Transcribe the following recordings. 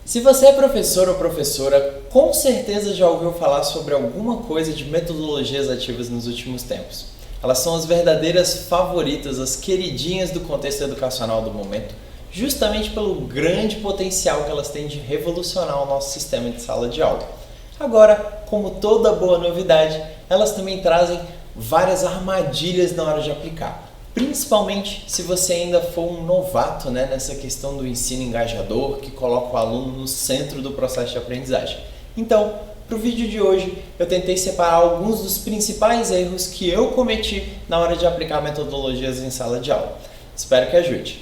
Se você é professor ou professora, com certeza já ouviu falar sobre alguma coisa de metodologias ativas nos últimos tempos. Elas são as verdadeiras favoritas, as queridinhas do contexto educacional do momento, justamente pelo grande potencial que elas têm de revolucionar o nosso sistema de sala de aula. Agora, como toda boa novidade, elas também trazem várias armadilhas na hora de aplicar. Principalmente se você ainda for um novato, nessa questão do ensino engajador, que coloca o aluno no centro do processo de aprendizagem. Então, para o vídeo de hoje, eu tentei separar alguns dos principais erros que eu cometi na hora de aplicar metodologias em sala de aula. Espero que ajude.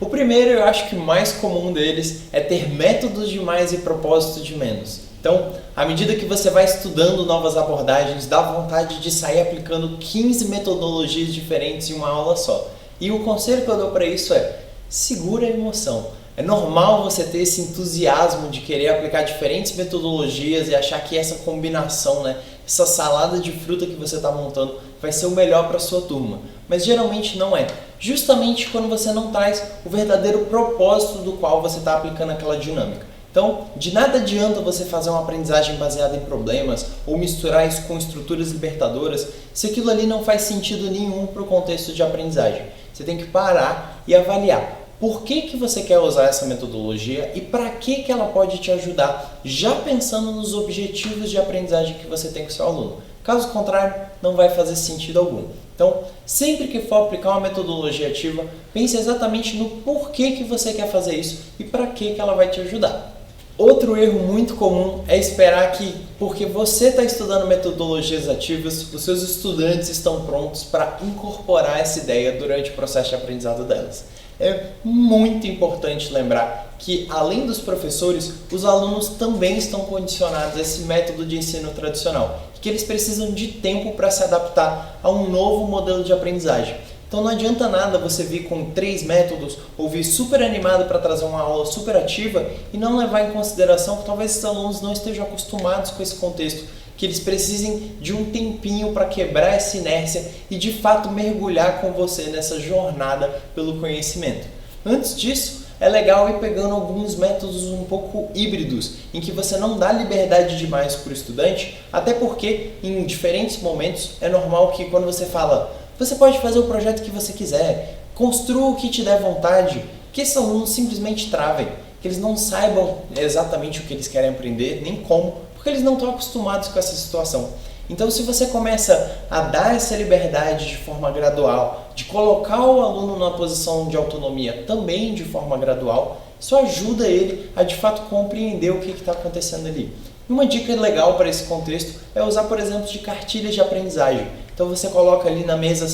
O primeiro, eu acho que o mais comum deles, é ter métodos de mais e propósito de menos. Então, à medida que você vai estudando novas abordagens, dá vontade de sair aplicando 15 metodologias diferentes em uma aula só. E o conselho que eu dou para isso é: segura a emoção. É normal você ter esse entusiasmo de querer aplicar diferentes metodologias e achar que essa combinação, essa salada de fruta que você está montando vai ser o melhor para a sua turma. Mas geralmente não é. Justamente quando você não traz o verdadeiro propósito do qual você está aplicando aquela dinâmica. Então, de nada adianta você fazer uma aprendizagem baseada em problemas ou misturar isso com estruturas libertadoras se aquilo ali não faz sentido nenhum para o contexto de aprendizagem. Você tem que parar e avaliar por que você quer usar essa metodologia e para que ela pode te ajudar, já pensando nos objetivos de aprendizagem que você tem com o seu aluno. Caso contrário, não vai fazer sentido algum. Então, sempre que for aplicar uma metodologia ativa, pense exatamente no porquê que você quer fazer isso e para que ela vai te ajudar. Outro erro muito comum é esperar que, porque você está estudando metodologias ativas, os seus estudantes estão prontos para incorporar essa ideia durante o processo de aprendizado delas. É muito importante lembrar que, além dos professores, os alunos também estão condicionados a esse método de ensino tradicional, que eles precisam de tempo para se adaptar a um novo modelo de aprendizagem. Então não adianta nada você vir com 3 métodos ou vir super animado para trazer uma aula super ativa e não levar em consideração que talvez esses alunos não estejam acostumados com esse contexto, que eles precisem de um tempinho para quebrar essa inércia e de fato mergulhar com você nessa jornada pelo conhecimento. Antes disso, é legal ir pegando alguns métodos um pouco híbridos, em que você não dá liberdade demais para o estudante, até porque em diferentes momentos é normal que quando você fala você pode fazer o projeto que você quiser, construa o que te der vontade, que esses alunos simplesmente travem, que eles não saibam exatamente o que eles querem aprender, nem como, porque eles não estão acostumados com essa situação. Então, se você começa a dar essa liberdade de forma gradual, de colocar o aluno numa posição de autonomia também de forma gradual, isso ajuda ele a de fato compreender o que está acontecendo ali. Uma dica legal para esse contexto é usar, por exemplo, de cartilhas de aprendizagem. Então você coloca ali na mesa,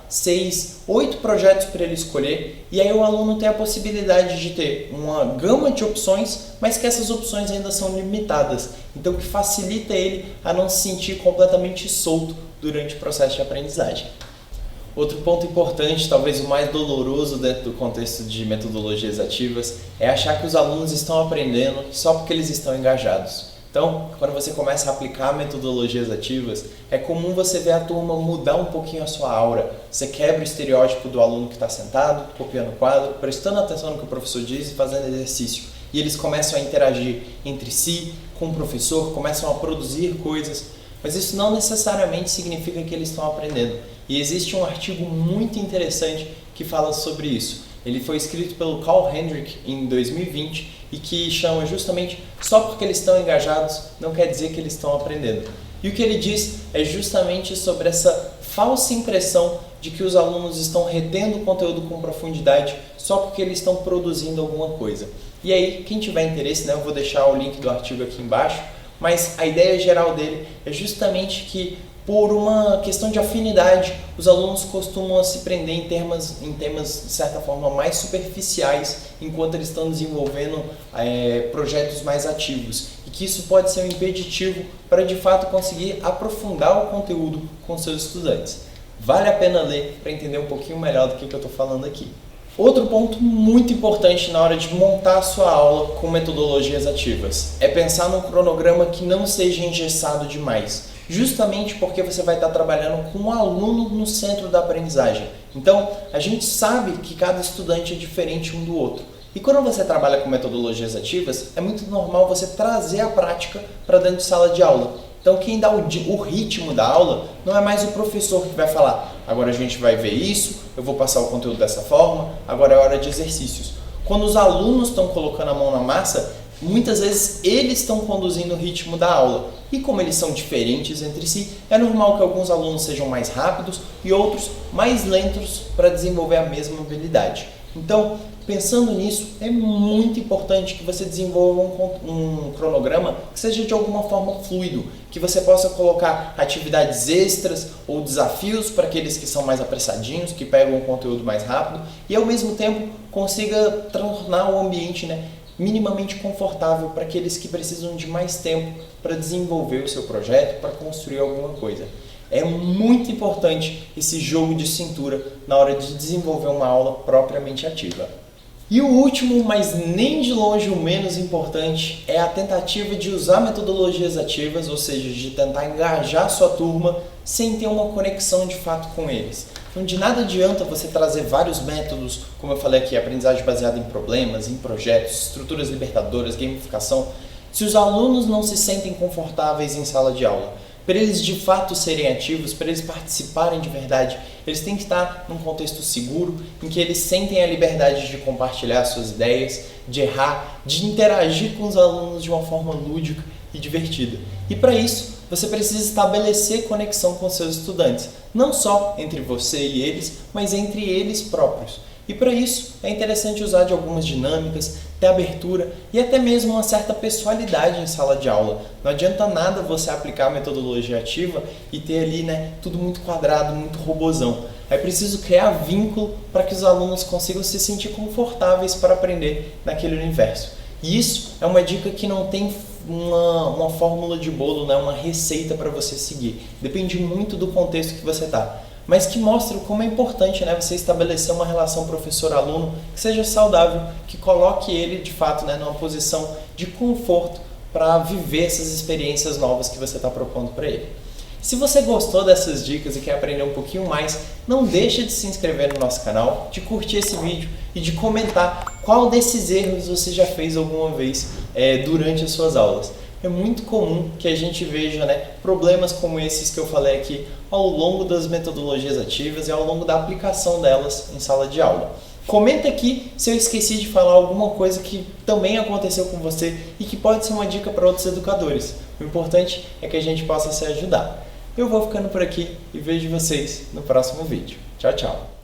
6, 8 projetos para ele escolher, e aí o aluno tem a possibilidade de ter uma gama de opções, mas que essas opções ainda são limitadas. Então que facilita ele a não se sentir completamente solto durante o processo de aprendizagem. Outro ponto importante, talvez o mais doloroso dentro do contexto de metodologias ativas, é achar que os alunos estão aprendendo só porque eles estão engajados. Então, quando você começa a aplicar metodologias ativas, é comum você ver a turma mudar um pouquinho a sua aura. Você quebra o estereótipo do aluno que está sentado, copiando o quadro, prestando atenção no que o professor diz e fazendo exercício. E eles começam a interagir entre si, com o professor, começam a produzir coisas. Mas isso não necessariamente significa que eles estão aprendendo. E existe um artigo muito interessante que fala sobre isso. Ele foi escrito pelo Carl Hendrick em 2020 e que chama justamente só porque eles estão engajados não quer dizer que eles estão aprendendo. E o que ele diz é justamente sobre essa falsa impressão de que os alunos estão retendo o conteúdo com profundidade só porque eles estão produzindo alguma coisa. E aí, quem tiver interesse, eu vou deixar o link do artigo aqui embaixo, mas a ideia geral dele é justamente que, por uma questão de afinidade, os alunos costumam se prender em temas, de certa forma, mais superficiais, enquanto eles estão desenvolvendo projetos mais ativos. E que isso pode ser um impeditivo para, de fato, conseguir aprofundar o conteúdo com seus estudantes. Vale a pena ler para entender um pouquinho melhor do que eu estou falando aqui. Outro ponto muito importante na hora de montar a sua aula com metodologias ativas é pensar num cronograma que não seja engessado demais. justamente porque você vai estar trabalhando com o aluno no centro da aprendizagem. Então, a gente sabe que cada estudante é diferente um do outro. E quando você trabalha com metodologias ativas, é muito normal você trazer a prática para dentro de sala de aula. Então, quem dá o ritmo da aula não é mais o professor que vai falar: agora a gente vai ver isso, eu vou passar o conteúdo dessa forma, agora é hora de exercícios. Quando os alunos estão colocando a mão na massa, muitas vezes eles estão conduzindo o ritmo da aula. E como eles são diferentes entre si, é normal que alguns alunos sejam mais rápidos e outros mais lentos para desenvolver a mesma habilidade. Então, pensando nisso, é muito importante que você desenvolva um cronograma que seja de alguma forma fluido, que você possa colocar atividades extras ou desafios para aqueles que são mais apressadinhos, que pegam o conteúdo mais rápido e ao mesmo tempo consiga tornar o ambiente, minimamente confortável para aqueles que precisam de mais tempo para desenvolver o seu projeto, para construir alguma coisa. É muito importante esse jogo de cintura na hora de desenvolver uma aula propriamente ativa. E o último, mas nem de longe o menos importante, é a tentativa de usar metodologias ativas, ou seja, de tentar engajar sua turma sem ter uma conexão de fato com eles. Então, de nada adianta você trazer vários métodos, como eu falei aqui, aprendizagem baseada em problemas, em projetos, estruturas libertadoras, gamificação, se os alunos não se sentem confortáveis em sala de aula. Para eles de fato serem ativos, para eles participarem de verdade, eles têm que estar num contexto seguro, em que eles sentem a liberdade de compartilhar suas ideias, de errar, de interagir com os alunos de uma forma lúdica e divertida. E para isso, você precisa estabelecer conexão com seus estudantes, não só entre você e eles, mas entre eles próprios. E para isso, é interessante usar de algumas dinâmicas, ter abertura e até mesmo uma certa pessoalidade em sala de aula. Não adianta nada você aplicar a metodologia ativa e ter ali, tudo muito quadrado, muito robozão. É preciso criar vínculo para que os alunos consigam se sentir confortáveis para aprender naquele universo. E isso é uma dica que não tem uma fórmula de bolo, uma receita para você seguir. Depende muito do contexto que você está. Mas que mostra como é importante você estabelecer uma relação professor-aluno que seja saudável, que coloque ele de fato numa posição de conforto para viver essas experiências novas que você está propondo para ele. Se você gostou dessas dicas e quer aprender um pouquinho mais, não deixe de se inscrever no nosso canal, de curtir esse vídeo e de comentar qual desses erros você já fez alguma vez durante as suas aulas. É muito comum que a gente veja problemas como esses que eu falei aqui ao longo das metodologias ativas e ao longo da aplicação delas em sala de aula. Comenta aqui se eu esqueci de falar alguma coisa que também aconteceu com você e que pode ser uma dica para outros educadores. O importante é que a gente possa se ajudar. Eu vou ficando por aqui e vejo vocês no próximo vídeo. Tchau, tchau!